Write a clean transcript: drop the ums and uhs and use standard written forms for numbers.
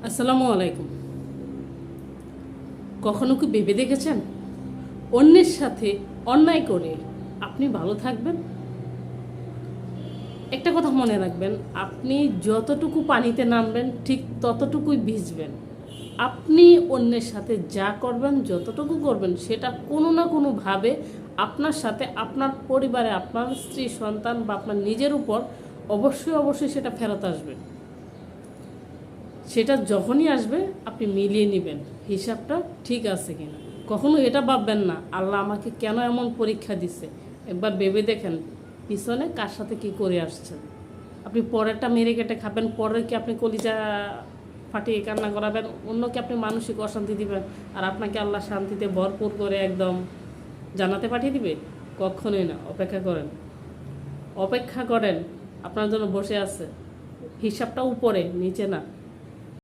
আসসালামু আলাইকুম। কখনো কি ভেবে দেখেছেন অন্যের সাথে অন্যায় করে আপনি ভালো থাকবেন? একটা কথা মনে রাখবেন, আপনি যতটুকু পানিতে নামবেন ঠিক ততটুকুই ভিজবেন। আপনি অন্যের সাথে যা করবেন, যতটুকু করবেন, সেটা কোনো না কোনোভাবে আপনার সাথে, আপনার পরিবারে, আপনার স্ত্রী সন্তান বা আপনার নিজের উপর অবশ্যই অবশ্যই সেটা ফেরত আসবে। সেটা যখনই আসবে আপনি মিলিয়ে নেবেন হিসাবটা ঠিক আছে কিনা। কখনো এটা ভাববেন না আল্লাহ আমাকে কেন এমন পরীক্ষা দিচ্ছে। একবার ভেবে দেখেন পিছনে কার সাথে কি করে আসছেন। আপনি পরেরটা মেরে কেটে খাবেন, পরের কি আপনি কলিজা ফাটিয়ে কান্না করাবেন, অন্যকে আপনি মানসিক অশান্তি দিবেন, আর আপনাকে আল্লাহ শান্তিতে ভরপুর করে একদম জান্নাতে পাঠিয়ে দিবে? কখনোই না। অপেক্ষা করেন, অপেক্ষা করেন, আপনার জন্য বসে আছে। হিসাবটা উপরে, নিচে না।